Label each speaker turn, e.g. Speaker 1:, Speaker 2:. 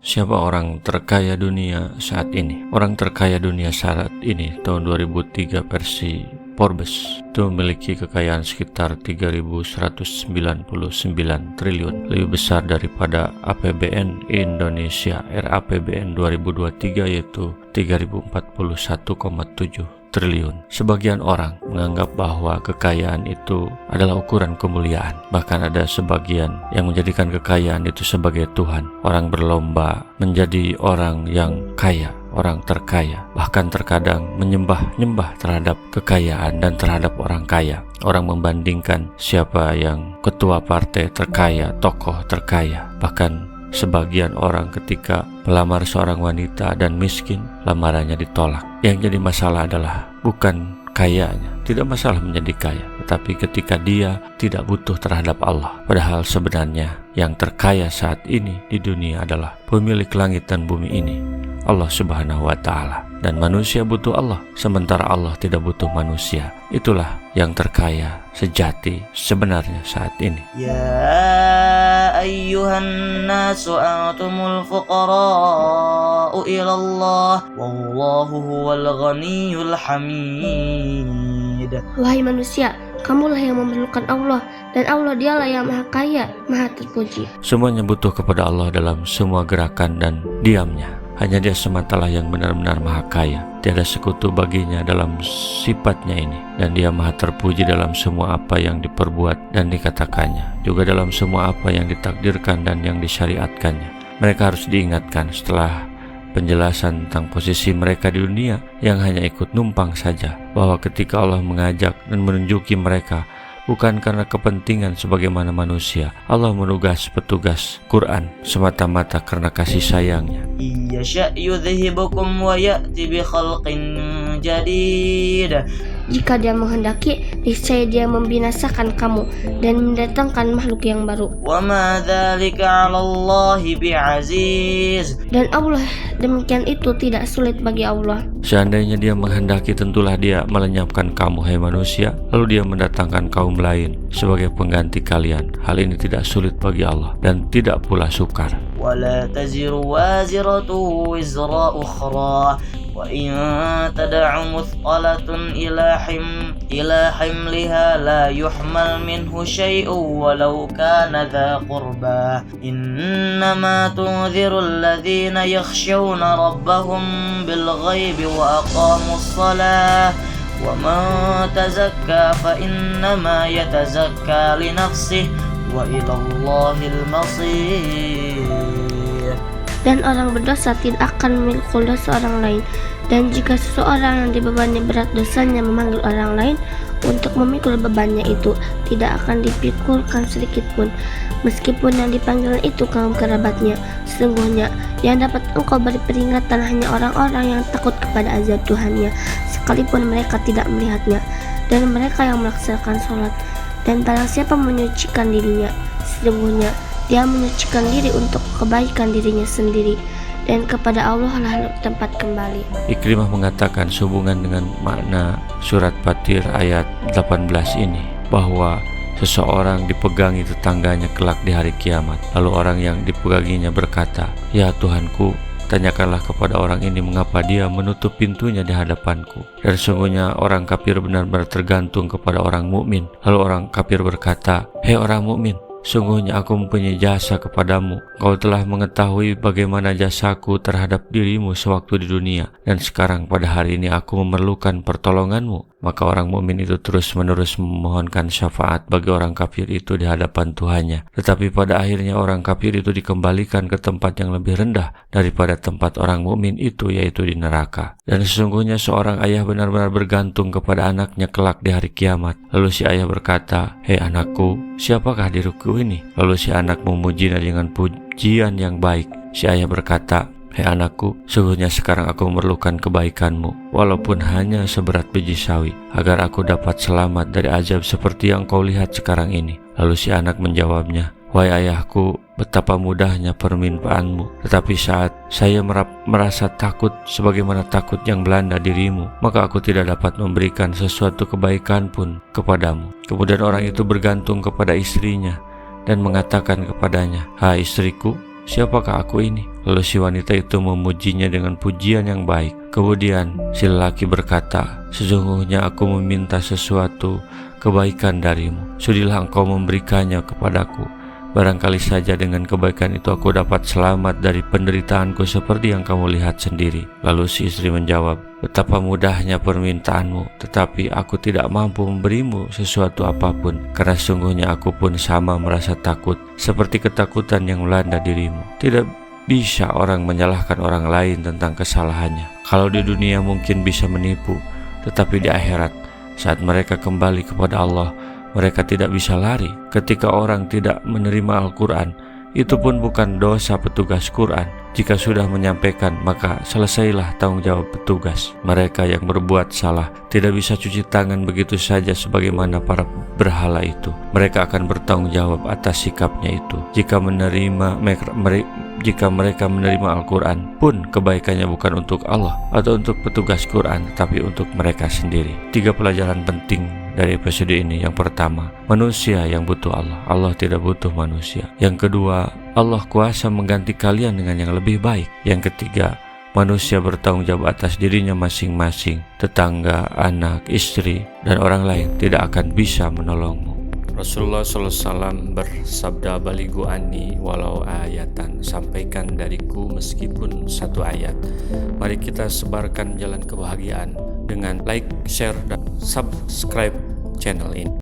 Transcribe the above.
Speaker 1: Siapa orang terkaya dunia saat ini? Orang terkaya dunia saat ini tahun 2003 versi Forbes itu memiliki kekayaan sekitar 3.199 triliun, lebih besar daripada APBN Indonesia RAPBN 2023 yaitu 3.041,7 triliun. Sebagian orang menganggap bahwa kekayaan itu adalah ukuran kemuliaan. Bahkan ada sebagian yang menjadikan kekayaan itu sebagai Tuhan. Orang berlomba menjadi orang yang kaya, orang terkaya. Bahkan terkadang menyembah-nyembah terhadap kekayaan dan terhadap orang kaya. Orang membandingkan siapa yang ketua partai terkaya, tokoh terkaya. Bahkan sebagian orang ketika melamar seorang wanita dan miskin, lamarannya ditolak. Yang jadi masalah adalah bukan kayanya, tidak masalah menjadi kaya, tetapi ketika dia tidak butuh terhadap Allah. Padahal sebenarnya yang terkaya saat ini di dunia adalah pemilik langit dan bumi ini, Allah Subhanahu wa Ta'ala. Dan manusia butuh Allah, sementara Allah tidak butuh manusia. Itulah yang terkaya sejati sebenarnya saat ini.
Speaker 2: Ya ayyuhan nasu antumul fuqara'u ilallah wallahu huwal ghaniyyul hamid.
Speaker 3: Wahai manusia, kamulah yang memerlukan Allah, dan Allah dialah yang maha kaya, maha terpuji.
Speaker 1: Semuanya butuh kepada Allah dalam semua gerakan dan diamnya. Hanya dia sematalah yang benar-benar maha kaya. Tiada sekutu baginya dalam sifatnya ini. Dan dia maha terpuji dalam semua apa yang diperbuat dan dikatakannya. Juga dalam semua apa yang ditakdirkan dan yang disyariatkannya. Mereka harus diingatkan setelah penjelasan tentang posisi mereka di dunia yang hanya ikut numpang saja, bahwa ketika Allah mengajak dan menunjuki mereka bukan karena kepentingan sebagaimana manusia, Allah menugas petugas Quran semata-mata karena kasih sayangnya.
Speaker 2: Yasha yudhibukum wa ya'ti bi khalqin jadid.
Speaker 3: Jika dia menghendaki, niscaya dia membinasakan kamu dan mendatangkan makhluk yang baru.
Speaker 2: Wa ma dzalika 'ala Allahi bi'aziz.
Speaker 3: Dan Allah demikian itu tidak sulit bagi Allah.
Speaker 1: Seandainya dia menghendaki, tentulah dia melenyapkan kamu, hai manusia, lalu dia mendatangkan kaum lain sebagai pengganti kalian. Hal ini tidak sulit bagi Allah dan tidak pula sukar.
Speaker 2: Wala taziru waziratu wizra ukhra. وإن تدع مثقلة إلى حملها لا يحمل منه شيء ولو كان ذا قربى إنما تنذر الذين يخشون ربهم بالغيب وأقاموا الصلاة ومن تزكى فإنما يتزكى لنفسه وإلى الله المصير.
Speaker 3: Dan orang berdosa tidak akan memikul dosa orang lain. Dan jika seseorang yang dibebani berat dosanya memanggil orang lain untuk memikul bebannya itu, tidak akan dipikulkan sedikit pun, meskipun yang dipanggil itu kaum kerabatnya. Sesungguhnya yang dapat engkau beri peringatan hanya orang-orang yang takut kepada azab Tuhannya, sekalipun mereka tidak melihatnya, dan mereka yang melaksanakan sholat. Dan barang siapa menyucikan dirinya, sesungguhnya dia menyucikan diri untuk kebaikan dirinya sendiri, dan kepada Allah lah tempat kembali.
Speaker 1: Ikrimah mengatakan sehubungan dengan makna surat Fatir ayat 18 ini, bahwa seseorang dipegangi tetangganya kelak di hari kiamat. Lalu orang yang dipeganginya berkata, "Ya Tuhanku, tanyakanlah kepada orang ini mengapa dia menutup pintunya di hadapanku." Dan sesungguhnya orang kafir benar-benar tergantung kepada orang mukmin. Lalu orang kafir berkata, "Hei orang mukmin, sungguhnya aku mempunyai jasa kepadamu. Kau telah mengetahui bagaimana jasaku terhadap dirimu sewaktu di dunia, dan sekarang pada hari ini aku memerlukan pertolonganmu." Maka orang mukmin itu terus-menerus memohonkan syafaat bagi orang kafir itu di hadapan Tuhannya. Tetapi pada akhirnya orang kafir itu dikembalikan ke tempat yang lebih rendah daripada tempat orang mukmin itu, yaitu di neraka. Dan sesungguhnya seorang ayah benar-benar bergantung kepada anaknya kelak di hari kiamat. Lalu si ayah berkata, "Hei anakku, siapakah diriku ini?" Lalu si anak memujinya dengan pujian yang baik. Si ayah berkata, "Hei anakku, sungguhnya sekarang aku memerlukan kebaikanmu, walaupun hanya seberat biji sawi, agar aku dapat selamat dari azab seperti yang kau lihat sekarang ini." Lalu si anak menjawabnya, "Wahai ayahku, betapa mudahnya permintaanmu, tetapi saat saya merasa takut sebagaimana takut yang melanda dirimu, maka aku tidak dapat memberikan sesuatu kebaikan pun kepadamu." Kemudian orang itu bergantung kepada istrinya dan mengatakan kepadanya, "Hai istriku, siapakah aku ini?" Lalu si wanita itu memujinya dengan pujian yang baik. Kemudian si lelaki berkata, "Sesungguhnya aku meminta sesuatu kebaikan darimu. Sudilah engkau memberikannya kepadaku. Barangkali saja dengan kebaikan itu aku dapat selamat dari penderitaanku seperti yang kamu lihat sendiri." Lalu si istri menjawab, "Betapa mudahnya permintaanmu, tetapi aku tidak mampu memberimu sesuatu apapun, karena sungguhnya aku pun sama merasa takut, seperti ketakutan yang melanda dirimu. Tidak bisa orang menyalahkan orang lain tentang kesalahannya. Kalau di dunia mungkin bisa menipu, tetapi di akhirat, saat mereka kembali kepada Allah, mereka tidak bisa lari. Ketika orang tidak menerima Al-Quran, itu pun bukan dosa petugas Quran. Jika sudah menyampaikan, maka selesailah tanggung jawab petugas. Mereka yang berbuat salah tidak bisa cuci tangan begitu saja sebagaimana para berhala itu. Mereka akan bertanggung jawab atas sikapnya itu. Jika mereka menerima Al-Quran pun kebaikannya bukan untuk Allah atau untuk petugas Quran, tapi untuk mereka sendiri. 3 pelajaran penting dari episode ini. Yang pertama, manusia yang butuh Allah. Allah tidak butuh manusia. Yang kedua, Allah kuasa mengganti kalian dengan yang lebih baik. Yang ketiga, manusia bertanggung jawab atas dirinya masing-masing. Tetangga, anak, istri, dan orang lain tidak akan bisa menolongmu. Rasulullah SAW bersabda, "Baligu anni walau ayatan." Sampaikan dariku meskipun 1 ayat. Mari kita sebarkan jalan kebahagiaan dengan like, share, dan subscribe channel ini.